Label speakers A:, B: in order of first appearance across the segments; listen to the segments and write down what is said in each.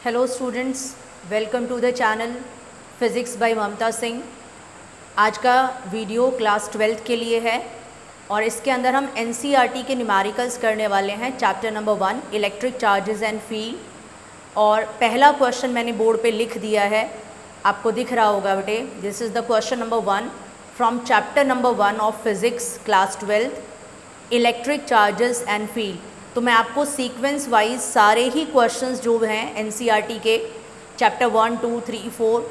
A: Hello students, welcome to the channel physics by Mamta Singh. आज का video class 12th के लिए है और इसके अंदर हम एनसीईआरटी के न्यूमेरिकल्स करने वाले हैं। Chapter number 1 electric charges and field, और पहला क्वेश्चन मैंने बोर्ड पे लिख दिया है, आपको दिख रहा होगा बेटे। This is the question number 1 from chapter number 1 of physics class 12th electric charges and field. तो मैं आपको सीक्वेंस वाइज सारे ही क्वेश्चंस जो हैं एनसीईआरटी के chapter 1, 2, 3, 4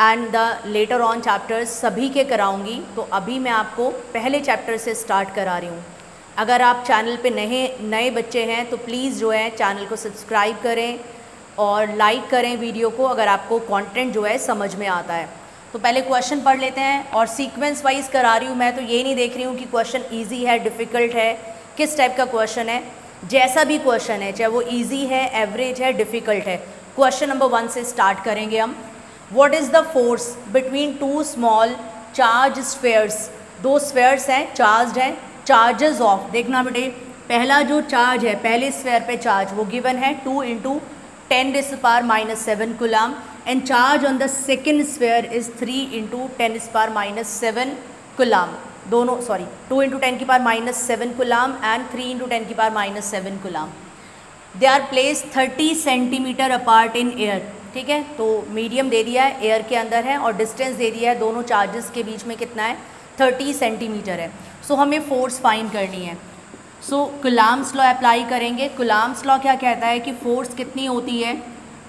A: and the later on chapters सभी के कराऊंगी। तो अभी मैं आपको पहले चैप्टर से स्टार्ट करा रही हूँ। अगर आप चैनल पे नए बच्चे हैं तो प्लीज़ जो है चैनल को सब्सक्राइब करें और लाइक करें वीडियो को, अगर आपको कंटेंट जो है समझ में आता है। तो पहले क्वेश्चन पढ़ लेते हैं और सीक्वेंस वाइज करा रही हूँ मैं, तो ये नहीं देख रही हूँ कि क्वेश्चन ईजी है, डिफ़िकल्ट है, किस टाइप का क्वेश्चन है। जैसा भी क्वेश्चन है, चाहे वो इजी है, एवरेज है, डिफ़िकल्ट है। क्वेश्चन नंबर 1 से स्टार्ट करेंगे हम। What is the force between two small charge spheres? दो स्फेयर्स हैं, चार्ज हैं, चार्जेस ऑफ, देखना बेटे, पहला जो चार्ज है पहले स्फेयर पे चार्ज वो गिवन है 2 × 10⁻⁻7 coulomb, and charge on the second sphere is 3 × 10⁻⁷ coulomb. दोनों 2 × 10⁻⁷ coulomb and 3 × 10⁻⁷ coulomb. They are place 30 centimetre apart in air. ठीक है, तो मीडियम दे दिया है, एयर के अंदर है, और डिस्टेंस दे दिया है दोनों चार्जेस के बीच में कितना है, 30 सेंटीमीटर है। सो हमें फोर्स फाइंड करनी है। सो कूलम्ब्स लॉ अप्लाई करेंगे। कूलम्ब्स लॉ क्या कहता है कि फोर्स कितनी होती है,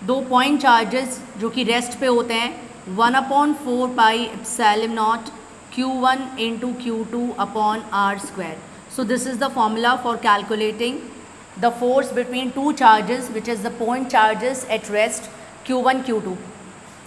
A: दो पॉइंट चार्जेस जो कि रेस्ट पे होते हैं, 1/4πε0 Q1 × Q2 upon r². So this is the formula for calculating the force between two charges, which is the point charges at rest Q1 Q2.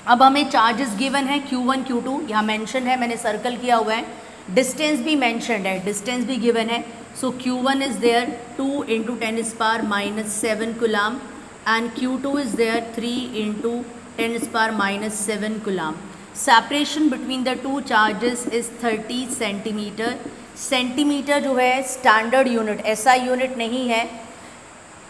A: अब हमें चार्जेस गिवन है Q1 Q2, यहाँ mention है, मैंने circle किया हुआ है। Distance भी मेंशनड है, डिस्टेंस भी गिवन है। So Q1 is there 2 × 10⁻⁷ coulomb and Q2 is there 3 × 10⁻⁷ coulomb. Separation between the two charges is 30 centimetre. Centimetre जो है स्टैंडर्ड यूनिट, एसआई यूनिट नहीं है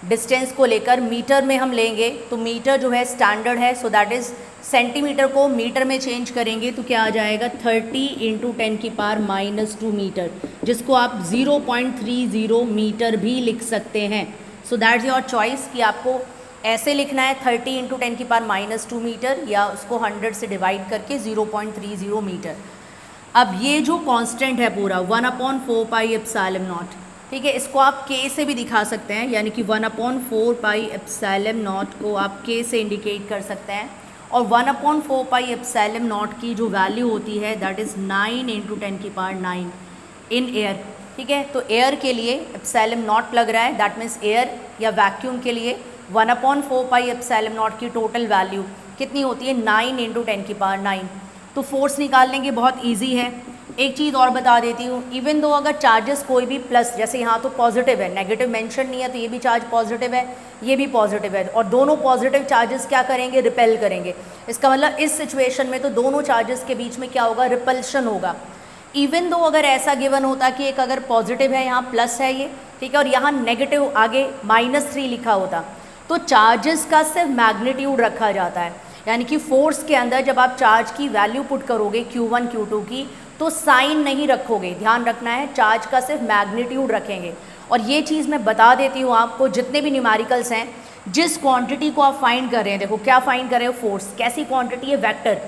A: डिस्टेंस को लेकर, मीटर में हम लेंगे तो मीटर जो है स्टैंडर्ड है। सो दैट इज़ सेंटीमीटर को मीटर में चेंज करेंगे तो क्या आ जाएगा, 30 × 10⁻⁻2 मीटर, जिसको आप 0.30 मीटर भी लिख सकते हैं। सो दैट्स योर चॉइस कि आपको ऐसे लिखना है 30 × 10⁻⁻2 मीटर, या उसको 100 से डिवाइड करके 0.30 मीटर। अब ये जो कांस्टेंट है पूरा 1/4πε0, ठीक है, इसको आप k से भी दिखा सकते हैं, यानी कि 1/4πε0 को आप k से इंडिकेट कर सकते हैं। और 1/4πε0 की जो वैल्यू होती है दैट इज़ 9 × 10⁹ इन एयर। ठीक है, तो एयर के लिए ε0 लग रहा है, दैट मीन्स एयर या वैक्यूम के लिए 1/4πε0 की टोटल वैल्यू कितनी होती है, 9 × 10⁹। तो फोर्स निकाल लेंगे, बहुत इजी है। एक चीज़ और बता देती हूँ, इवन दो अगर चार्जेस कोई भी प्लस, जैसे यहाँ तो पॉजिटिव है, नेगेटिव मेंशन नहीं है, तो ये भी चार्ज पॉजिटिव है, ये भी पॉजिटिव है, और दोनों पॉजिटिव चार्जेस क्या करेंगे, रिपेल करेंगे। इसका मतलब इस सिचुएशन में तो दोनों चार्जेस के बीच में क्या होगा, रिपल्शन होगा। इवन दो अगर ऐसा गिवन होता कि एक अगर पॉजिटिव है, यहाँ प्लस है ये, ठीक है, और यहाँ नेगेटिव आगे -3 लिखा होता, तो चार्जेस का सिर्फ मैग्नीट्यूड रखा जाता है। यानी कि फोर्स के अंदर जब आप चार्ज की वैल्यू पुट करोगे Q1 Q2 की, तो साइन नहीं रखोगे, ध्यान रखना है, चार्ज का सिर्फ मैग्नीट्यूड रखेंगे। और ये चीज़ मैं बता देती हूँ आपको, जितने भी न्यूमेरिकल्स हैं, जिस क्वांटिटी को आप फाइंड कर रहे हैं, देखो क्या फाइंड कर रहे हो, फोर्स, कैसी क्वांटिटी है, वेक्टर।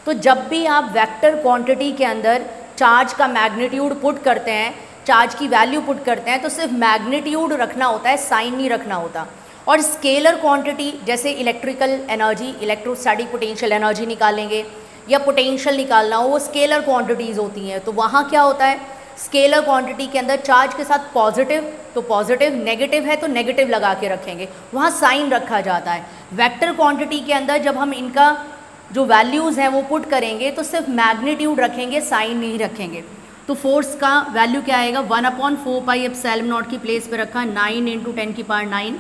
A: तो जब भी आप वेक्टर क्वांटिटी के अंदर चार्ज का मैग्नीट्यूड पुट करते हैं, चार्ज की वैल्यू पुट करते हैं, तो सिर्फ मैग्नीट्यूड रखना होता है, साइन नहीं रखना होता। और स्केलर क्वांटिटी, जैसे electrical energy, electrostatic potential energy निकालेंगे या पोटेंशियल निकालना हो, वो स्केलर क्वांटिटीज़ होती हैं। तो वहाँ क्या होता है, स्केलर क्वांटिटी के अंदर चार्ज के साथ पॉजिटिव तो पॉजिटिव, नेगेटिव है तो नेगेटिव लगा के रखेंगे, वहाँ साइन रखा जाता है। वेक्टर क्वांटिटी के अंदर जब हम इनका जो वैल्यूज़ हैं वो पुट करेंगे तो सिर्फ मैग्नीट्यूड रखेंगे, साइन नहीं रखेंगे। तो फोर्स का वैल्यू क्या आएगा, 1/4πε0 की प्लेस पे रखा, 9 × 10⁹,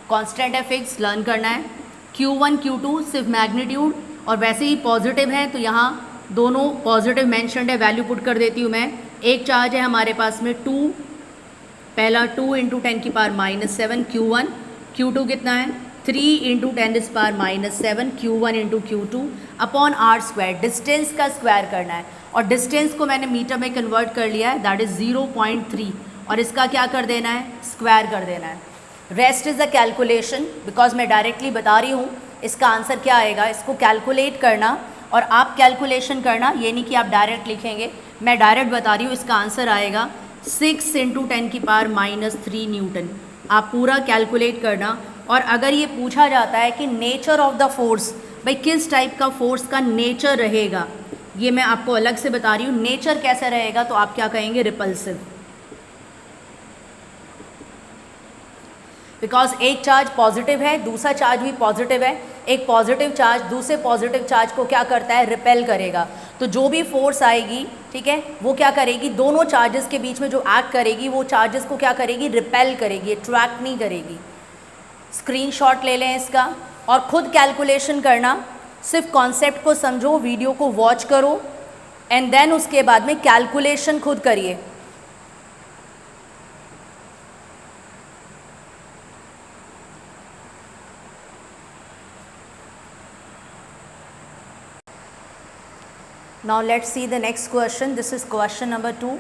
A: कांस्टेंट है, फिक्स, लर्न करना है। Q1 Q2 सिर्फ मैग्नीट्यूड, और वैसे ही पॉजिटिव है तो यहाँ दोनों पॉजिटिव मेंशनड है, वैल्यू पुट कर देती हूँ मैं। एक चार्ज है हमारे पास में 2, पहला 2 × 10⁻⁷ Q1, Q2 कितना है 3 into 10⁻⁻7 Q1 into Q2 upon r square. Distance का स्क्वायर करना है और डिस्टेंस को मैंने मीटर में कन्वर्ट कर लिया है, दैट इज़ 0.3 और इसका क्या कर देना है, स्क्वायर कर देना है। Rest is a calculation, because मैं डायरेक्टली बता रही हूँ इसका आंसर क्या आएगा। इसको कैलकुलेट करना और आप कैलकुलेशन करना, ये नहीं कि आप डायरेक्ट लिखेंगे, मैं डायरेक्ट बता रही हूँ। इसका आंसर आएगा 6 इंटू 10⁻³ न्यूटन। आप पूरा कैलकुलेट करना। और अगर ये पूछा जाता है कि नेचर ऑफ द फोर्स, भाई किस टाइप का फोर्स का नेचर रहेगा, ये मैं आपको अलग से बता रही हूँ। नेचर कैसा रहेगा तो आप क्या कहेंगे, रिपल्सिव। बिकॉज एक चार्ज पॉजिटिव है, दूसरा चार्ज भी पॉजिटिव है। एक पॉजिटिव चार्ज दूसरे पॉजिटिव चार्ज को क्या करता है, रिपेल करेगा। तो जो भी फोर्स आएगी, ठीक है, वो क्या करेगी, दोनों चार्जेस के बीच में जो एक्ट करेगी वो चार्जेस को क्या करेगी, रिपेल करेगी, अट्रैक्ट नहीं करेगी। स्क्रीनशॉट ले लें इसका और खुद कैलकुलेशन करना। सिर्फ कॉन्सेप्ट को समझो, वीडियो को वॉच करो एंड देन उसके बाद में कैलकुलेशन खुद करिए। Now let's see the next question. This is question number 2.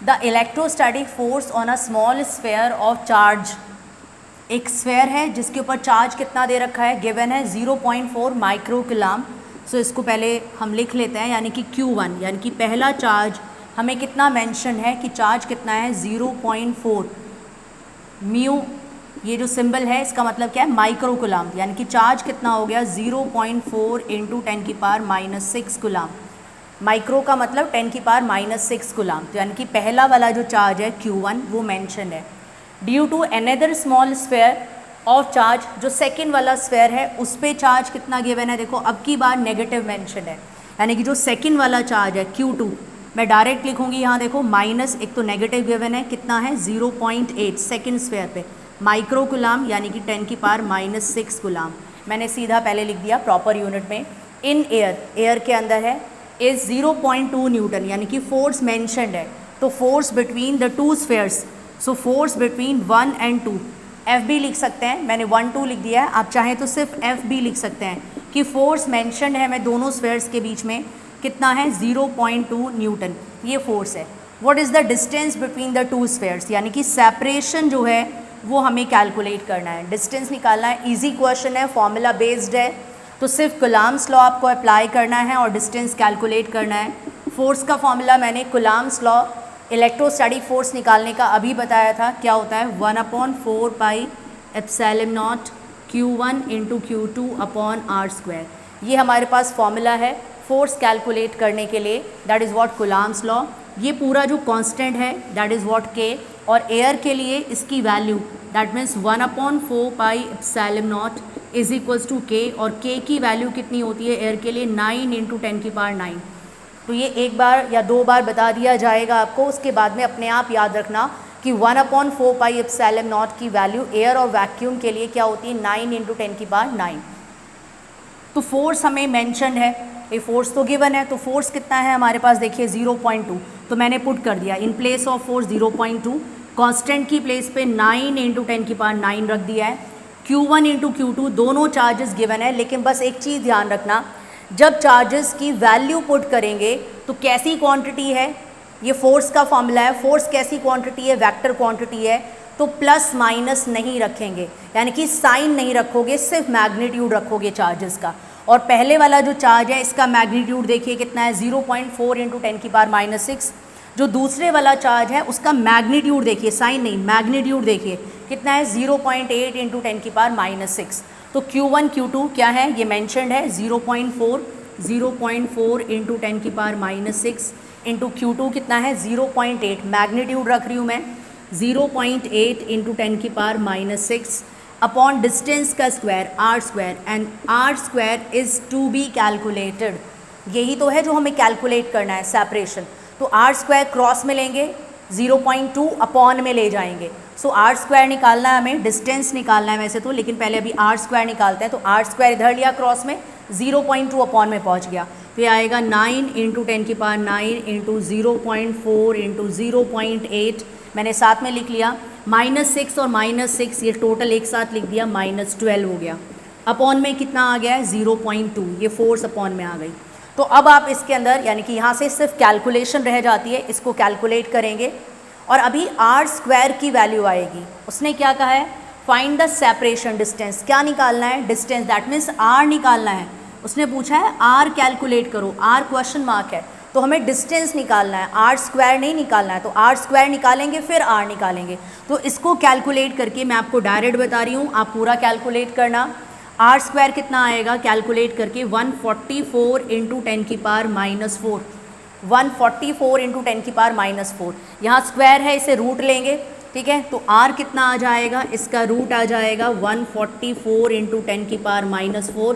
A: The electrostatic force on a small sphere of charge. एक स्फेयर है जिसके ऊपर चार्ज कितना दे रखा है, गिवन है 0.4 माइक्रोकुलाम। सो इसको पहले हम लिख लेते हैं, यानी कि Q1, यानी कि पहला चार्ज हमें कितना मेंशन है कि चार्ज कितना है, 0.4 म्यू। ये जो सिंबल है इसका मतलब क्या है, माइक्रोकुलाम, यानी कि चार्ज कितना हो गया, 0.4 इंटू 10⁻⁻6 कुलाम। माइक्रो का मतलब 10⁻⁻6 कुलाम। तो यानी कि पहला वाला जो चार्ज है Q1 वो मेंशन है। Due to another small sphere of charge, जो सेकेंड वाला स्फेयर है उस पर चार्ज कितना गिवन है, देखो अब की बार नेगेटिव मेंशन है, यानी कि जो सेकेंड वाला चार्ज है Q2, मैं डायरेक्ट लिखूंगी यहाँ, देखो माइनस, एक तो नेगेटिव गिवन है, कितना है 0.8 सेकेंड स्फेयर पे माइक्रो कुलाम, यानी कि 10⁻⁻6 कुलाम। मैंने सीधा पहले लिख दिया प्रॉपर यूनिट में। इन एयर, एयर के अंदर है, इज़ 0.2 न्यूटन, यानी कि फोर्स मैंशनड है। तो force between the two spheres, so force between 1 and 2, F B लिख सकते हैं, मैंने 1 2 लिख दिया है, आप चाहें तो सिर्फ एफ बी लिख सकते हैं कि फोर्स मैंशनड है हमें दोनों स्फेयर्स के बीच में, कितना है 0.2 न्यूटन, ये फोर्स है। What is the distance between the two spheres, यानी कि सेपरेशन जो है वो हमें कैलकुलेट करना है, डिस्टेंस निकालना है। इजी क्वेश्चन है, फॉर्मूला बेस्ड है, तो सिर्फ कुलाम्स लॉ आपको अप्लाई करना है और डिस्टेंस कैलकुलेट करना है। फोर्स का फॉर्मूला मैंने कुलाम्स लॉ इलेक्ट्रोस्टैटिक फोर्स निकालने का अभी बताया था, क्या होता है 1/4 pi epsilon naught Q1 into Q2 upon r square. ये हमारे पास फॉर्मूला है फोर्स कैलकुलेट करने के लिए, that is what Coulomb's law. ये पूरा जो कांस्टेंट है दैट इज़ व्हाट K, और एयर के लिए इसकी value that means 1/4 pi epsilon naught is equals to K, और K की वैल्यू कितनी होती है एयर के लिए, 9 इंटू 10⁹। तो ये एक बार या दो बार बता दिया जाएगा आपको, उसके बाद में अपने आप याद रखना कि 1/4 पाई एप्सिलॉन नॉट की वैल्यू एयर और वैक्यूम के लिए क्या होती है, 9 इंटू 10⁹। तो फोर्स हमें मेंशन है, ये फोर्स तो गिवन है, तो फोर्स कितना है हमारे पास, देखिए 0.2, तो मैंने पुट कर दिया in place of force 0.2, constant की प्लेस पे 9 इंटू 10⁹ रख दिया है। Q1 इंटू Q2 दोनों चार्जेस गिवन है, लेकिन बस एक चीज़ ध्यान रखना, जब चार्जेस की वैल्यू पुट करेंगे तो कैसी क्वांटिटी है, ये फोर्स का फॉर्मूला है, फोर्स कैसी क्वांटिटी है, वेक्टर क्वांटिटी है, तो प्लस माइनस नहीं रखेंगे, यानी कि साइन नहीं रखोगे, सिर्फ मैग्नीट्यूड रखोगे चार्जेस का। और पहले वाला जो चार्ज है इसका मैग्नीट्यूड देखिए कितना है, 0.4 इंटू 10⁻⁻6। जो दूसरे वाला चार्ज है उसका मैग्नीट्यूड देखिए, साइन नहीं, मैग्नीट्यूड देखिए कितना है, 0.8 इंटू 10⁻⁻6। तो Q1 Q2 क्या है, ये मैंशनड है 0.4 इंटू 10⁻⁻6 इंटू Q2 कितना है 0.8, मैग्नीट्यूड रख रही हूँ मैं 0.8 इंटू 10⁻⁻6 अपॉन डिस्टेंस का square r square, and r square is to be calculated. यही तो है जो हमें कैलकुलेट करना है, सेपरेशन। तो आर स्क्वायर क्रॉस में लेंगे, 0.2 अपॉन में ले जाएंगे। सो आर स्क्वायर निकालना है हमें, डिस्टेंस निकालना है वैसे तो, लेकिन पहले अभी आर स्क्वायर निकालते हैं। तो आर स्क्वायर इधर लिया क्रॉस में, 0.2 अपॉन में पहुंच गया, तो ये आएगा 9 इंटू 10⁹ इंटू 0.4 इंटू 0.8, मैंने साथ में लिख लिया -6 और -6 ये टोटल एक साथ लिख दिया, -12 हो गया। अपॉन में कितना आ गया है 0.2, ये फोर्स अपॉन में आ गई। तो अब आप इसके अंदर यानी कि यहाँ से सिर्फ कैलकुलेशन रह जाती है, इसको कैलकुलेट करेंगे और अभी आर स्क्वायर की वैल्यू आएगी। उसने क्या कहा है, फाइंड द सेपरेशन डिस्टेंस, क्या निकालना है, डिस्टेंस, दैट मीन्स आर निकालना है। उसने पूछा है आर कैलकुलेट करो, आर क्वेश्चन मार्क है, तो हमें डिस्टेंस निकालना है, आर स्क्वायर नहीं निकालना है। तो आर स्क्वायर निकालेंगे फिर आर निकालेंगे। तो इसको कैलकुलेट करके मैं आपको डायरेक्ट बता रही हूँ, आप पूरा कैलकुलेट करना। आर स्क्वायर कितना आएगा कैलकुलेट करके, 144 इंटू 10 की पावर -4, 144 इंटू 10 की पावर -4। यहाँ स्क्वायर है, इसे रूट लेंगे, ठीक है। तो आर कितना आ जाएगा, इसका रूट आ जाएगा 144 इंटू 10 की पावर -4।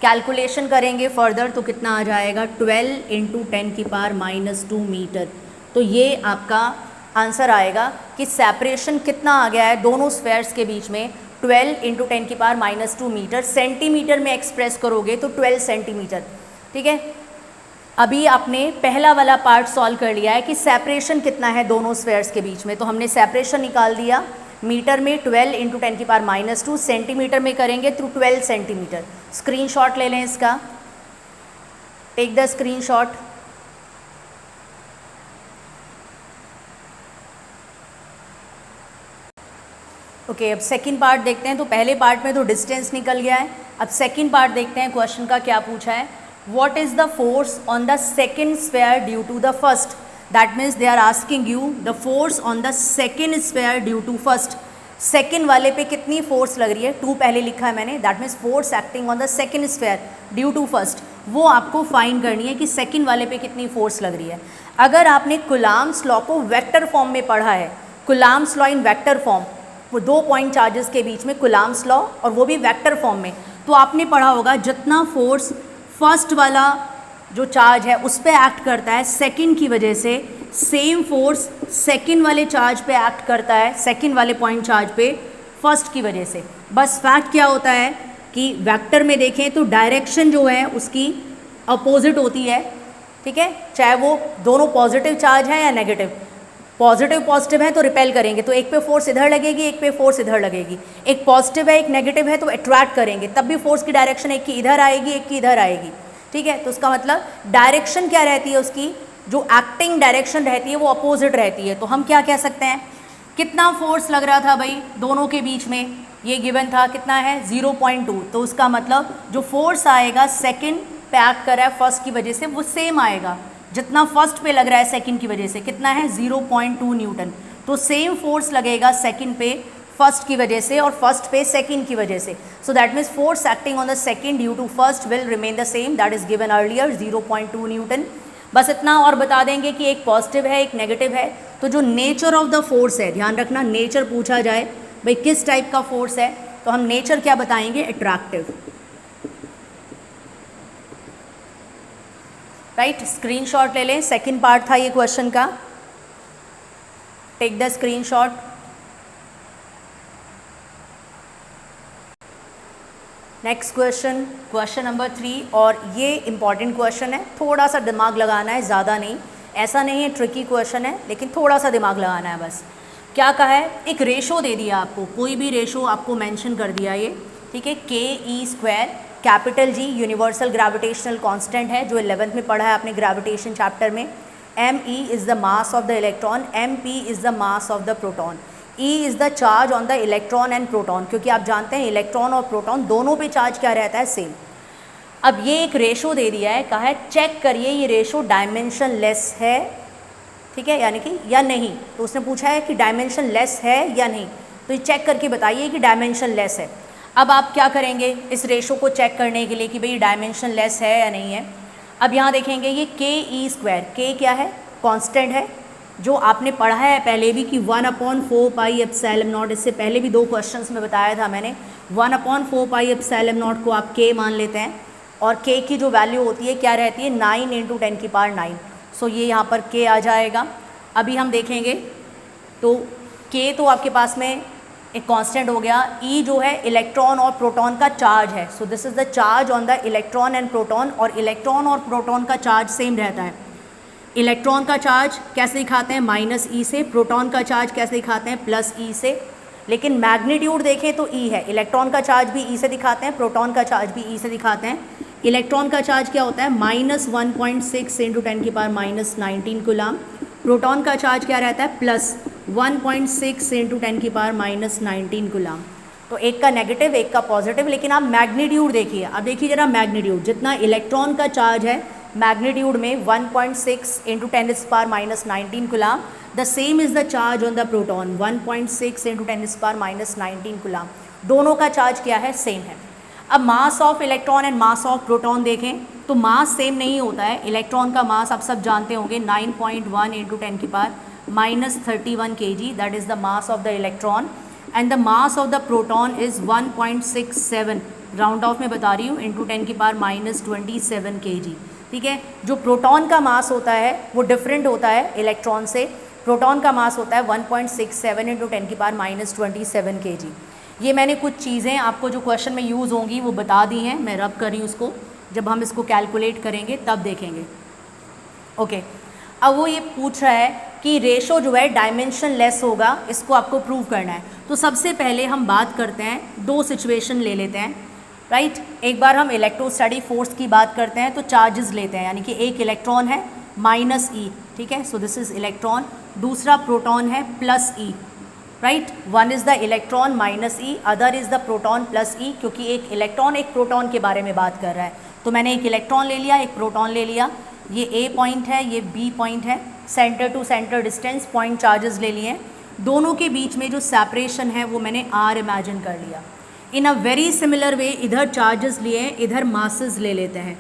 A: कैलकुलेशन करेंगे फर्दर तो कितना आ जाएगा 12 इंटू 10 की पावर -2 मीटर। तो ये आपका आंसर आएगा कि सेपरेशन कितना आ गया है दोनों स्फेयर्स के बीच में, 12 इंटू 10 की पावर -2 मीटर। सेंटीमीटर में एक्सप्रेस करोगे तो 12 सेंटीमीटर, ठीक है। अभी आपने पहला वाला पार्ट सॉल्व कर लिया है कि सेपरेशन कितना है दोनों स्फेयर्स के बीच में, तो हमने सेपरेशन निकाल दिया। मीटर में 12 इंटू 10 की पावर -2, सेंटीमीटर में करेंगे तो 12 सेंटीमीटर। स्क्रीनशॉट ले लें इसका, टेक द स्क्रीनशॉट। ओके, अब सेकंड पार्ट देखते हैं। तो पहले पार्ट में तो डिस्टेंस निकल गया है, अब सेकंड पार्ट देखते हैं क्वेश्चन का क्या पूछा है। What is the force on the second sphere due to the first, that means they are asking you the force on the second sphere due to first. Second वाले पे कितनी force लग रही है, 2 पहले लिखा है मैंने, that means force acting on the second sphere due to first, वो आपको फाइंड करनी है कि सेकंड वाले पे कितनी फोर्स लग रही है। अगर आपने कुलाम्स लॉ को वेक्टर फॉर्म में पढ़ा है, Coulomb's law in vector form, वो 2 पॉइंट चार्जेस के बीच में कुलाम्स लॉ, और वो भी वेक्टर फॉर्म में, तो आपने पढ़ा होगा जितना फोर्स फर्स्ट वाला जो चार्ज है उस पर एक्ट करता है सेकंड की वजह से, सेम फोर्स सेकंड वाले चार्ज पे एक्ट करता है, सेकंड वाले पॉइंट चार्ज पे फर्स्ट की वजह से। बस फैक्ट क्या होता है कि वेक्टर में देखें तो डायरेक्शन जो है उसकी अपोजिट होती है, ठीक है, चाहे वो दोनों पॉजिटिव चार्ज है या नेगेटिव। पॉजिटिव है तो रिपेल करेंगे, तो एक पे फोर्स इधर लगेगी, एक पे फोर्स इधर लगेगी। एक पॉजिटिव है एक नेगेटिव है तो अट्रैक्ट करेंगे, तब भी फोर्स की डायरेक्शन एक की इधर आएगी एक की इधर आएगी, ठीक है। तो उसका मतलब डायरेक्शन क्या रहती है उसकी, जो एक्टिंग डायरेक्शन रहती है वो अपोजिट रहती है। तो हम क्या कह सकते हैं, कितना फोर्स लग रहा था भाई दोनों के बीच में, ये गिवन था कितना है 0.2, तो उसका मतलब जो फोर्स आएगा सेकंड पे एक्ट कर रहा है फर्स्ट की वजह से वो सेम आएगा, जितना फर्स्ट पे लग रहा है सेकंड की वजह से, कितना है 0.2 न्यूटन। तो सेम फोर्स लगेगा सेकंड पे फर्स्ट की वजह से और फर्स्ट पे सेकंड की वजह से। So that means force acting on the second due to first will remain the same, that is given earlier 0.2 newton. बस इतना और बता देंगे कि एक पॉजिटिव है एक नेगेटिव है। तो जो नेचर ऑफ द फोर्स है, ध्यान रखना, नेचर पूछा जाए भाई किस टाइप का फोर्स है, तो हम नेचर क्या बताएंगे, अट्रैक्टिव, राइट। स्क्रीनशॉट ले लें, सेकंड पार्ट था ये क्वेश्चन का, take the screenshot. Next question, question number 3, और ये इंपॉर्टेंट क्वेश्चन है, थोड़ा सा दिमाग लगाना है, ज़्यादा नहीं, ऐसा नहीं है ट्रिकी क्वेश्चन है, लेकिन थोड़ा सा दिमाग लगाना है बस। क्या कहा है, एक रेशो दे दिया आपको, कोई भी रेशो आपको मेंशन कर दिया ये, ठीक है, ke², capital G universal gravitational constant है जो 11th में पढ़ा है आपने ग्रेविटेशन चैप्टर में। me is the mass of the electron, mp is the mass of the proton, E is the charge on the electron and proton, क्योंकि आप जानते हैं इलेक्ट्रॉन और प्रोटॉन दोनों पे चार्ज क्या रहता है, सेम। अब ये एक रेशो दे दिया है, कहा है चेक करिए ये रेशो डायमेंशन लेस है, ठीक है, यानी कि या नहीं। तो उसने पूछा है कि डायमेंशन लेस है या नहीं, तो ये चेक करके बताइए कि डायमेंशन लेस है। अब आप क्या करेंगे इस रेशो को चेक करने के लिए कि भाई डायमेंशन लेस है या नहीं है। अब यहाँ देखेंगे ये ke², k क्या है, कांस्टेंट है, जो आपने पढ़ा है पहले भी कि 1/4 पाई एप्सिलॉन नॉट, इससे पहले भी 2 क्वेश्चंस में बताया था मैंने, 1/4 पाई एप्सिलॉन नॉट को आप k मान लेते हैं, और k की जो वैल्यू होती है क्या रहती है, 9 × 10 की पावर 9। सो ये यहाँ पर k आ जाएगा। अभी हम देखेंगे तो k तो आपके पास में एक कांस्टेंट हो गया, E जो है इलेक्ट्रॉन और प्रोटॉन का चार्ज है, so this is the charge on the electron and proton, और इलेक्ट्रॉन और प्रोटॉन का चार्ज सेम रहता है। इलेक्ट्रॉन का चार्ज कैसे दिखाते हैं, माइनस ई से, प्रोटॉन का चार्ज कैसे दिखाते हैं, प्लस ई से। लेकिन मैग्नीट्यूड देखें तो ई है, इलेक्ट्रॉन का चार्ज भी ई से दिखाते हैं, प्रोटॉन का चार्ज भी ई से दिखाते हैं। इलेक्ट्रॉन का चार्ज क्या होता है, -1.6 इंटू 10 की पावर -19 कूलाम। प्रोटॉन का चार्ज क्या रहता है, +1.6 इंटू 10 की पावर -19 कूलाम। तो एक का नेगेटिव एक का पॉजिटिव। लेकिन आप मैग्नीट्यूड देखिए, अब देखिए जरा मैग्नीट्यूड, जितना इलेक्ट्रॉन का चार्ज है मैग्नीट्यूड में 1.6 into 10 power -19 coulomb, the same is the charge on the proton 1.6 into 10 power -19 coulomb. दोनों का चार्ज क्या है, सेम है। अब मास of electron and mass of proton देखें तो मास सेम नहीं होता है। इलेक्ट्रॉन का मास आप सब जानते होंगे 9.1 इंटू 10 की power -31 kg, that is the mass of the electron, and the mass of the proton is 1.67, round of में बता रही हूँ, इंटू 10 की पावर -27 kg। ठीक है, जो प्रोटॉन का मास होता है वो डिफरेंट होता है इलेक्ट्रॉन से। प्रोटॉन का मास होता है 1.67 इंटू 10 की पावर -27 kg। ये मैंने कुछ चीज़ें आपको जो क्वेश्चन में यूज़ होंगी वो बता दी हैं, मैं रब कर रही हूँ उसको, जब हम इसको कैलकुलेट करेंगे तब देखेंगे। ओके, अब वो ये पूछ रहा है कि रेशो जो है डायमेंशन लेस होगा, इसको आपको प्रूव करना है। तो सबसे पहले हम बात करते हैं, दो सिचुएशन ले लेते हैं, राइट। एक बार हम इलेक्ट्रोस्टैटिक फोर्स की बात करते हैं तो चार्जेस लेते हैं, यानी कि एक इलेक्ट्रॉन है -e, ठीक है, सो दिस इज़ इलेक्ट्रॉन। दूसरा प्रोटॉन है +e, right. One is the electron -e, other is the proton +e, क्योंकि एक इलेक्ट्रॉन एक प्रोटॉन के बारे में बात कर रहा है। तो मैंने एक इलेक्ट्रॉन ले लिया, एक प्रोटॉन ले लिया, ये A पॉइंट है, ये B पॉइंट है, centre to centre distance point charges ले लिए। दोनों के बीच में जो सेपरेशन है वो मैंने R इमेजिन कर लिया। इन अ वेरी सिमिलर वे इधर चार्जेस लिए, इधर मासेस ले लेते हैं।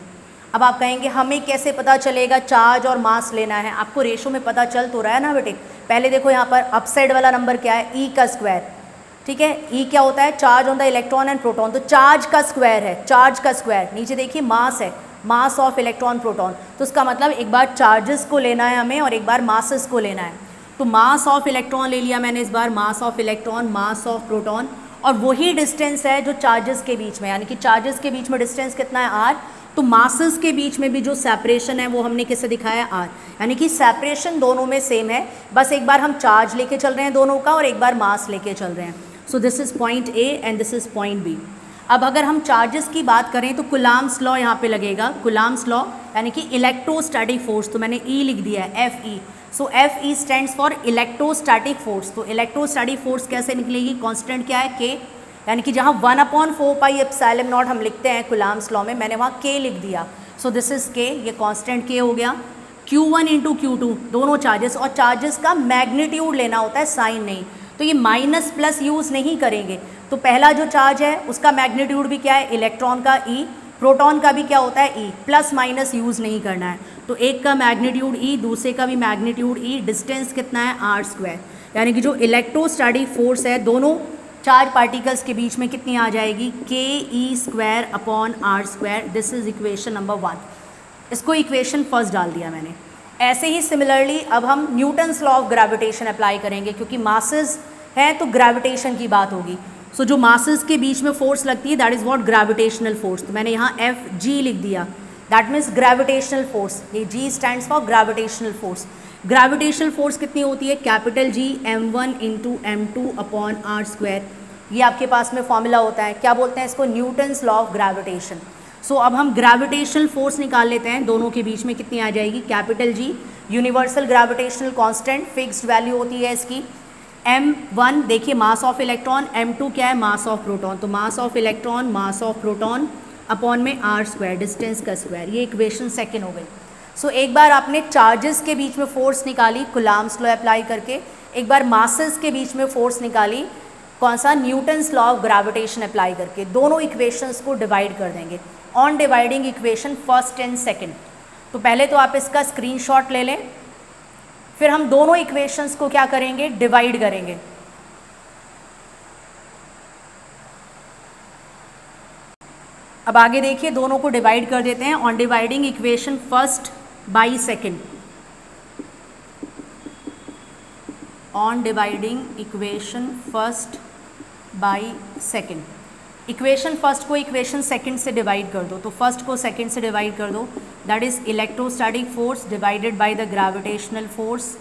A: अब आप कहेंगे हमें कैसे पता चलेगा चार्ज और मास लेना है, आपको रेशो में पता चल तो रहा है ना बेटे। पहले देखो यहाँ पर अपसाइड वाला नंबर क्या है, E का स्क्वायर, ठीक है। E क्या होता है, charge on the electron and proton, तो चार्ज का स्क्वायर है, चार्ज का स्क्वायर। नीचे देखिए मास है, मास ऑफ इलेक्ट्रॉन प्रोटॉन, तो उसका मतलब एक बार चार्जेस को लेना है हमें और एक बार मासेस को लेना है। तो मास ऑफ इलेक्ट्रॉन ले लिया मैंने इस बार, mass of electron, mass of proton, और वही डिस्टेंस है जो चार्जेस के बीच में, यानी कि चार्जेस के बीच में डिस्टेंस कितना है, R। तो मासेस के बीच में भी जो सेपरेशन है वो हमने किससे दिखाया, R, यानी कि सेपरेशन दोनों में सेम है, बस एक बार हम चार्ज लेके चल रहे हैं दोनों का और एक बार मास लेके चल रहे हैं। So this is point A and this is point B। अब अगर हम चार्जेस की बात करें तो कुलाम्स लॉ यहाँ पे लगेगा, कुलाम्स लॉ यानी कि इलेक्ट्रोस्टैटिक फोर्स, तो मैंने E लिख दिया है, FE। So FE stands for electrostatic force. तो इलेक्ट्रोस्टैटिक फोर्स कैसे निकलेगी, कांस्टेंट क्या है, K, यानी कि जहाँ 1/4πε0 हम लिखते हैं कुलाम्स लॉ में, मैंने वहाँ K लिख दिया। सो दिस इज़ K, ये कांस्टेंट K हो गया। Q1 इंटू Q2 दोनों चार्जेस, और चार्जेस का मैग्नीट्यूड लेना होता है, साइन नहीं। तो ये माइनस प्लस यूज़ नहीं करेंगे। तो पहला जो चार्ज है उसका मैग्नीट्यूड भी क्या है, इलेक्ट्रॉन का E, प्रोटॉन का भी क्या होता है E, प्लस माइनस यूज़ नहीं करना है। तो एक का मैग्नीट्यूड E, दूसरे का भी मैग्नीट्यूड E, डिस्टेंस कितना है, R², यानी कि जो इलेक्ट्रोस्टैटिक फोर्स है दोनों चार्ज पार्टिकल्स के बीच में कितनी आ जाएगी, KE²/R²। This is equation number 1। इसको इक्वेशन फर्स्ट डाल दिया मैंने। ऐसे ही सिमिलरली अब हम Newton's law of gravitation apply करेंगे, क्योंकि मासेस हैं तो ग्रेविटेशन की बात होगी। सो जो मासेस के बीच में फोर्स लगती है that is what, gravitational force. तो मैंने यहाँ FG लिख दिया, दैट मीन्स ग्रेविटेशनल फोर्स। ये G stands for gravitational force. Gravitational force कितनी होती है, capital G m1 into m2/r²। ये आपके पास में फॉर्मूला होता है, क्या बोलते हैं इसको, न्यूटन्स लॉ ऑफ ग्रेविटेशन। सो अब हम ग्रेविटेशनल फोर्स निकाल लेते हैं, दोनों के बीच में कितनी आ जाएगी, capital G, universal gravitational constant, fixed value होती है इसकी। m1 देखिए मास ऑफ इलेक्ट्रॉन, m2 क्या है, मास ऑफ प्रोटॉन। तो mass of electron, mass of proton upon में r², डिस्टेंस का स्क्वायर। ये इक्वेशन सेकेंड हो गई। सो एक बार आपने चार्जेस के बीच में फोर्स निकाली कुलाम्स लॉ अप्लाई करके, एक बार मासेस के बीच में फोर्स निकाली, कौन सा, Newton's law of gravitation apply करके। दोनों इक्वेशंस को डिवाइड कर देंगे on dividing equation first and second. तो पहले तो आप इसका स्क्रीनशॉट ले लें, फिर हम दोनों इक्वेशंस को क्या करेंगे, डिवाइड करेंगे। अब आगे देखिए, दोनों को डिवाइड कर देते हैं on dividing equation first by second, on dividing equation first by second. Equation first को इक्वेशन सेकंड से डिवाइड कर दो, तो फर्स्ट को सेकंड से डिवाइड कर दो, that is electrostatic force divided by the gravitational force.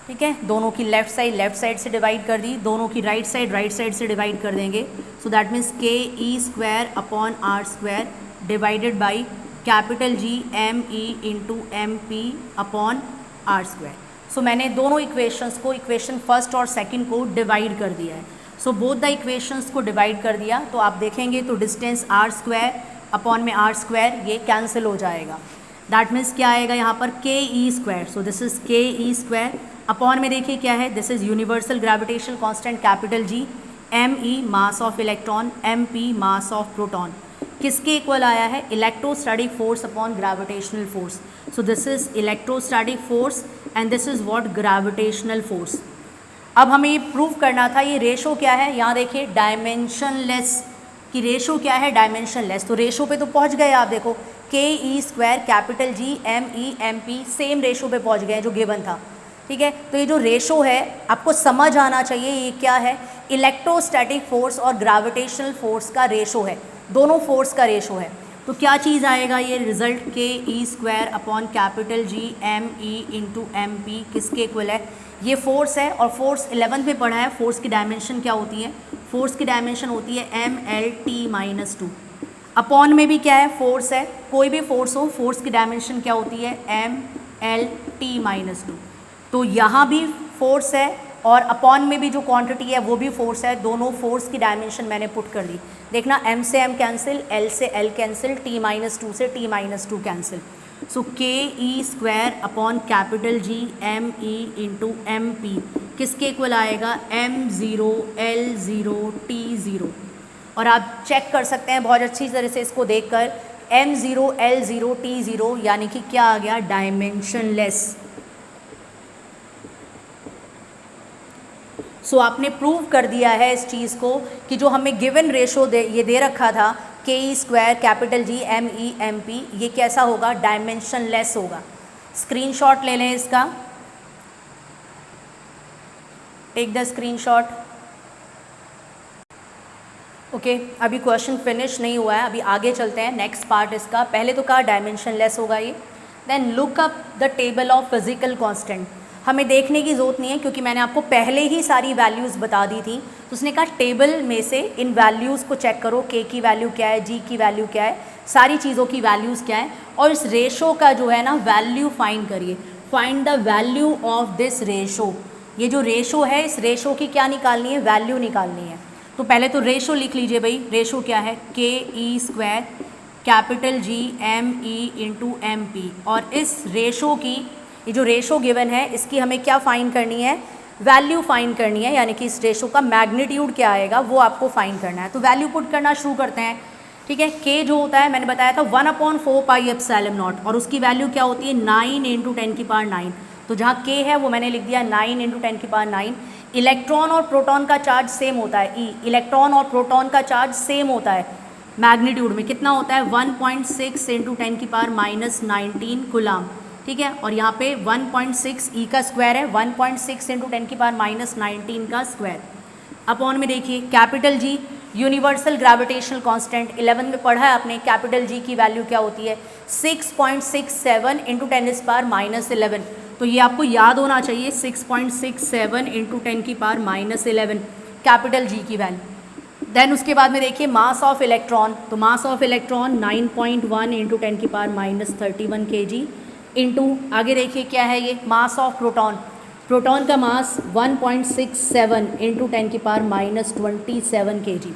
A: ठीक है, दोनों की लेफ्ट साइड से डिवाइड कर दी, दोनों की राइट साइड से डिवाइड कर देंगे। सो that means k e square upon r square divided by capital G m e into m p upon r square. So मैंने दोनों इक्वेशंस को, इक्वेशन फर्स्ट और सेकंड को डिवाइड कर दिया है। सो बोथ द इक्वेशंस को डिवाइड कर दिया, तो आप देखेंगे तो डिस्टेंस आर स्क्वायर अपॉन में आर स्क्वायर ये कैंसिल हो जाएगा। दैट मीन्स क्या आएगा यहाँ पर k e square, so this is के ई स्क्वायर अपॉन में देखिए क्या है, this is universal gravitational constant capital G, m e mass of electron, m p mass of proton, किसके इक्वल आया है, electrostatic force upon gravitational force. So this is electrostatic force and this is what, gravitational force. अब हमें ये prove करना था ये ratio क्या है, यहाँ देखिए डायमेंशनलेस की रेशो क्या है, डायमेंशनलेस। तो रेशो पे तो पहुँच गए आप, देखो k e square capital G m e m p same ratio पे पहुँच गए जो गिवन था। ठीक है, तो ये जो रेशो है आपको समझ आना चाहिए ये क्या है, इलेक्ट्रोस्टैटिक फोर्स और ग्रेविटेशनल फोर्स का रेशो है, दोनों फोर्स का रेशो है। तो क्या चीज़ आएगा ये result, k e square upon capital G m e into m p किसके इक्वल है, ये फोर्स है। और फोर्स 11th में पढ़ा है, फोर्स की डायमेंशन क्या होती है, फोर्स की डायमेंशन होती है M L T minus 2। Upon में भी क्या है, फोर्स है, कोई भी फोर्स हो फोर्स की डायमेंशन क्या होती है, एम एल टी माइनस 2। तो यहाँ भी फोर्स है और अपॉन में भी जो क्वांटिटी है वो भी फोर्स है, दोनों फोर्स की डायमेंशन मैंने पुट कर दी। देखना m से m कैंसिल, l से l कैंसिल, t माइनस 2 से t minus 2 cancel. So k e square upon capital G m e into m p किसके इक्वल आएगा, m0 l0 t0। और आप चेक कर सकते हैं बहुत अच्छी तरह से इसको देखकर, m0 l0 t0 यानी कि क्या आ गया, डायमेंशनलेस। सो आपने प्रूव कर दिया है इस चीज़ को कि जो हमें गिवन रेशो ये दे रखा था k e square capital G m e m p, ये कैसा होगा, डायमेंशनलेस होगा। स्क्रीनशॉट ले लें इसका, टेक द स्क्रीनशॉट। ओके, अभी क्वेश्चन फिनिश नहीं हुआ है, अभी आगे चलते हैं नेक्स्ट पार्ट इसका। पहले तो कहा डायमेंशनलेस होगा ये, then look up the table of physical constant. हमें देखने की ज़रूरत नहीं है क्योंकि मैंने आपको पहले ही सारी वैल्यूज़ बता दी थी। तो उसने कहा टेबल में से इन वैल्यूज़ को चेक करो, के की वैल्यू क्या है, जी की वैल्यू क्या है, सारी चीज़ों की वैल्यूज़ क्या है, और इस रेशो का जो है ना वैल्यू फाइंड करिए। Find the value of this ratio, ये जो रेशो है इस रेशो की क्या निकालनी है, वैल्यू निकालनी है। तो पहले तो रेशो लिख लीजिए भाई, रेशो क्या है, k e square capital G m e into m p, और इस रेशो की, ये जो रेशो गिवन है इसकी हमें क्या फाइंड करनी है, वैल्यू फाइंड करनी है, यानी कि इस रेशो का मैग्नीट्यूड क्या आएगा वो आपको फाइंड करना है। तो वैल्यू पुट करना शुरू करते हैं। ठीक है, के जो होता है मैंने बताया था 1/4 पाई एप्सिलॉन नॉट, और उसकी वैल्यू क्या होती है 9 × 10⁹। तो जहाँ के है वो मैंने लिख दिया 9 × 10⁹। इलेक्ट्रॉन और प्रोटॉन का चार्ज सेम होता है, ई इलेक्ट्रॉन और प्रोटॉन का चार्ज सेम होता है, मैग्नीट्यूड में कितना होता है 1.6 × 10⁻19 कूलम। ठीक है, और यहाँ पे 1.6 ई का स्क्वायर है, 1.6 × 10⁻19 का स्क्वायर। अपॉन में देखिए capital G universal gravitational constant 11 में पढ़ा है आपने, कैपिटल जी की वैल्यू क्या होती है 6.67 × 10⁻11। तो ये आपको याद होना चाहिए, 6.67 × 10⁻11 कैपिटल जी की वैल्यू। देन उसके बाद में देखिए मास ऑफ इलेक्ट्रॉन, तो mass of electron 9.1 × 10⁻31 kg into आगे देखिए क्या है ये मास ऑफ प्रोटॉन, प्रोटॉन का मास 1.67 × 10⁻27 kg।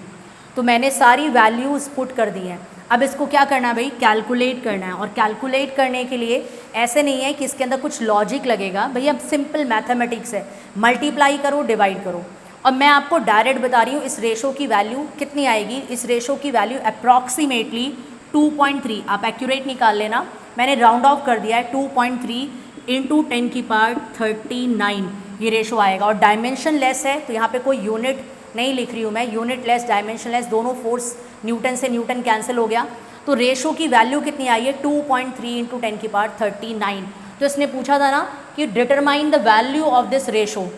A: तो मैंने सारी वैल्यूज़ पुट कर दी हैं। अब इसको क्या करना है भाई, कैलकुलेट करना है। और कैलकुलेट करने के लिए ऐसे नहीं है कि इसके अंदर कुछ लॉजिक लगेगा भैया, सिंपल मैथमेटिक्स है, मल्टीप्लाई करो डिवाइड करो। और मैं आपको डायरेक्ट बता रही हूँ इस रेशो की वैल्यू कितनी आएगी, इस रेशो की वैल्यू अप्रॉक्सीमेटली 2.3, आप एक्यूरेट निकाल लेना, मैंने राउंड ऑफ कर दिया है 2.3 × 10⁻39 ये रेशो आएगा। और डायमेंशन लेस है तो यहाँ पे कोई यूनिट नहीं लिख रही हूँ मैं, यूनिट लेस डायमेंशन लेस, दोनों फोर्स न्यूटन से न्यूटन कैंसिल हो गया। तो रेशो की वैल्यू कितनी आई है 2.3 × 10⁻39। तो इसने पूछा था ना कि determine the value of this ratio,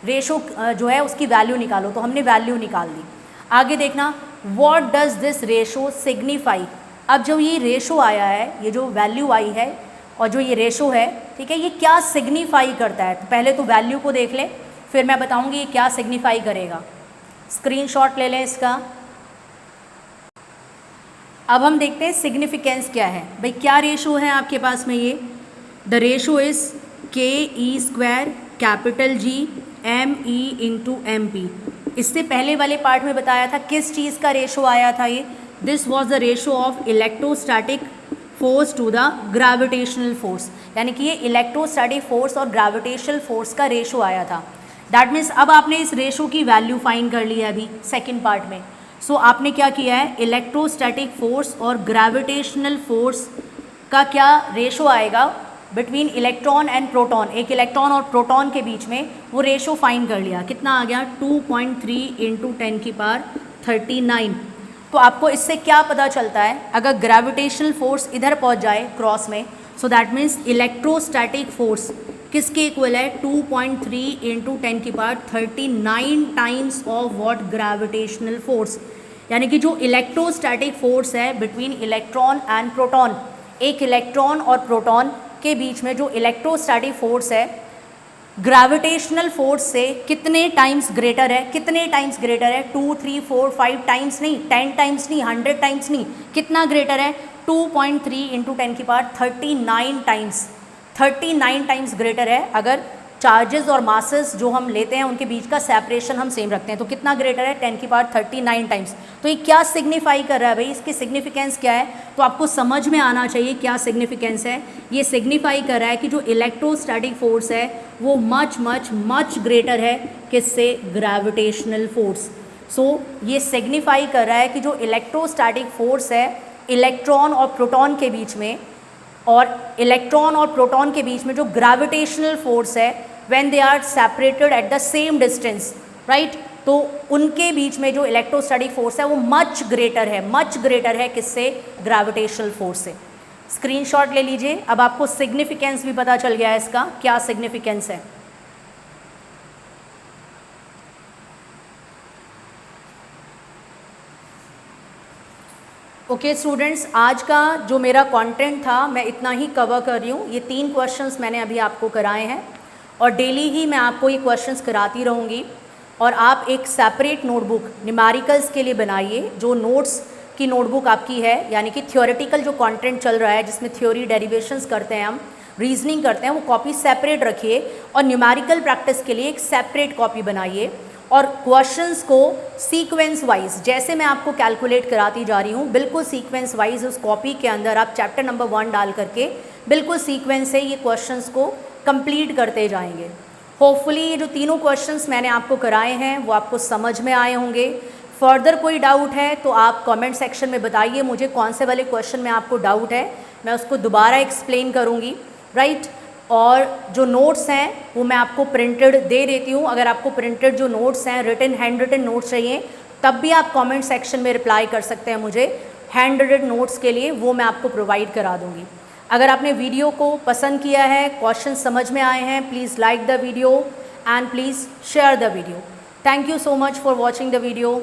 A: ratio जो है उसकी वैल्यू निकालो, तो हमने वैल्यू निकाल दी। आगे देखना what does this ratio signify. अब जो ये रेशो आया है, ये जो वैल्यू आई है और जो ये रेशो है, ठीक है, ये क्या सिग्निफाई करता है। तो पहले तो वैल्यू को देख ले, फिर मैं बताऊंगी ये क्या सिग्निफाई करेगा। स्क्रीनशॉट ले लें इसका। अब हम देखते हैं सिग्निफिकेंस क्या है। भाई क्या रेशो है आपके पास में ये, the ratio is KE² capital G ME into MP। इससे पहले वाले पार्ट में बताया था किस चीज़ का रेशो आया था ये, this was the ratio of electrostatic force to the gravitational force, यानी कि ये इलेक्ट्रोस्टैटिक फोर्स और ग्रेविटेशनल फोर्स का रेशो आया था। दैट मीन्स अब आपने इस रेशो की वैल्यू फाइंड कर ली है अभी सेकेंड पार्ट में। सो आपने क्या किया है, इलेक्ट्रोस्टैटिक फोर्स और ग्रेविटेशनल फोर्स का क्या रेशो आएगा बिटवीन इलेक्ट्रॉन एंड प्रोटॉन, एक इलेक्ट्रॉन और प्रोटॉन के बीच में, वो रेशो फाइंड कर लिया। कितना आ गया, 2.3 इंटू 10⁻39। तो आपको इससे क्या पता चलता है, अगर ग्रेविटेशनल फोर्स इधर पहुंच जाए क्रॉस में, सो दैट मीन्स इलेक्ट्रोस्टैटिक फोर्स किसके इक्वल है, 2.3 into 10⁻39 times of what, gravitational force. यानी कि जो इलेक्ट्रोस्टैटिक फोर्स है बिटवीन इलेक्ट्रॉन एंड प्रोटॉन, एक इलेक्ट्रॉन और प्रोटॉन के बीच में जो इलेक्ट्रोस्टैटिक फोर्स है ग्रेविटेशनल फोर्स से कितने टाइम्स ग्रेटर है, कितने टाइम्स ग्रेटर है, 2, 3, 4, 5 टाइम्स नहीं, 10 टाइम्स नहीं, 100 टाइम्स नहीं, कितना ग्रेटर है, 2.3 इंटू 10⁻39 टाइम्स, 39 टाइम्स ग्रेटर है। अगर चार्जेस और मासेस जो हम लेते हैं उनके बीच का सेपरेशन हम सेम रखते हैं, तो कितना ग्रेटर है, 10⁻39 टाइम्स। तो ये क्या सिग्निफाई कर रहा है भाई, इसकी सिग्निफिकेंस क्या है, तो आपको समझ में आना चाहिए क्या सिग्निफिकेंस है। ये सिग्निफाई कर रहा है कि जो इलेक्ट्रोस्टैटिक फोर्स है वो मच मच मच ग्रेटर है किससे, ग्रेविटेशनल फोर्स। सो ये सिग्निफाई कर रहा है कि जो इलेक्ट्रोस्टैटिक फोर्स है इलेक्ट्रॉन और प्रोटॉन के बीच में, और इलेक्ट्रॉन और प्रोटॉन के बीच में जो ग्रेविटेशनल फोर्स है when they are separated at the same distance, right, तो उनके बीच में जो इलेक्ट्रोस्टैटिक फोर्स है वो मच ग्रेटर है किससे, ग्रेविटेशनल फोर्स से। स्क्रीनशॉट ले लीजिए। अब आपको सिग्निफिकेंस भी पता चल गया है इसका, क्या सिग्निफिकेंस है। ओके स्टूडेंट्स, आज का जो मेरा कंटेंट था मैं इतना ही कवर कर रही हूँ। ये 3 क्वेश्चंस मैंने अभी आपको कराए हैं और डेली ही मैं आपको ये क्वेश्चंस कराती रहूँगी। और आप एक सेपरेट नोटबुक न्यूमेरिकल्स के लिए बनाइए, जो नोट्स की नोटबुक आपकी है, यानी कि थ्योरेटिकल जो कंटेंट चल रहा है जिसमें थ्योरी डेरिवेशंस करते हैं हम, रीजनिंग करते हैं, वो कॉपी सेपरेट रखिए और न्यूमेरिकल प्रैक्टिस के लिए एक सेपरेट कॉपी बनाइए। और क्वेश्चंस को सीक्वेंस वाइज, जैसे मैं आपको कैलकुलेट कराती जा रही हूँ, बिल्कुल सीक्वेंस वाइज उस कॉपी के अंदर आप चैप्टर नंबर 1 डाल करके बिल्कुल सीक्वेंस से ये क्वेश्चंस को कंप्लीट करते जाएंगे। होपफुली ये जो तीनों क्वेश्चंस मैंने आपको कराए हैं वो आपको समझ में आए होंगे। फर्दर कोई डाउट है तो आप कमेंट सेक्शन में बताइए मुझे कौन से वाले क्वेश्चन में आपको डाउट है, मैं उसको दोबारा एक्सप्लेन करूँगी, राइट। और जो नोट्स हैं वो मैं आपको प्रिंटेड दे देती हूँ। अगर आपको प्रिंटेड जो नोट्स हैं, रिटन हैंड रिटन नोट्स चाहिए, तब भी आप कमेंट सेक्शन में रिप्लाई कर सकते हैं मुझे। हैंड रिटन नोट्स के लिए वो मैं आपको प्रोवाइड करा दूँगी। अगर आपने वीडियो को पसंद किया है, क्वेश्चन समझ में आए हैं, please like the video and please share the video. Thank you so much for watching the video.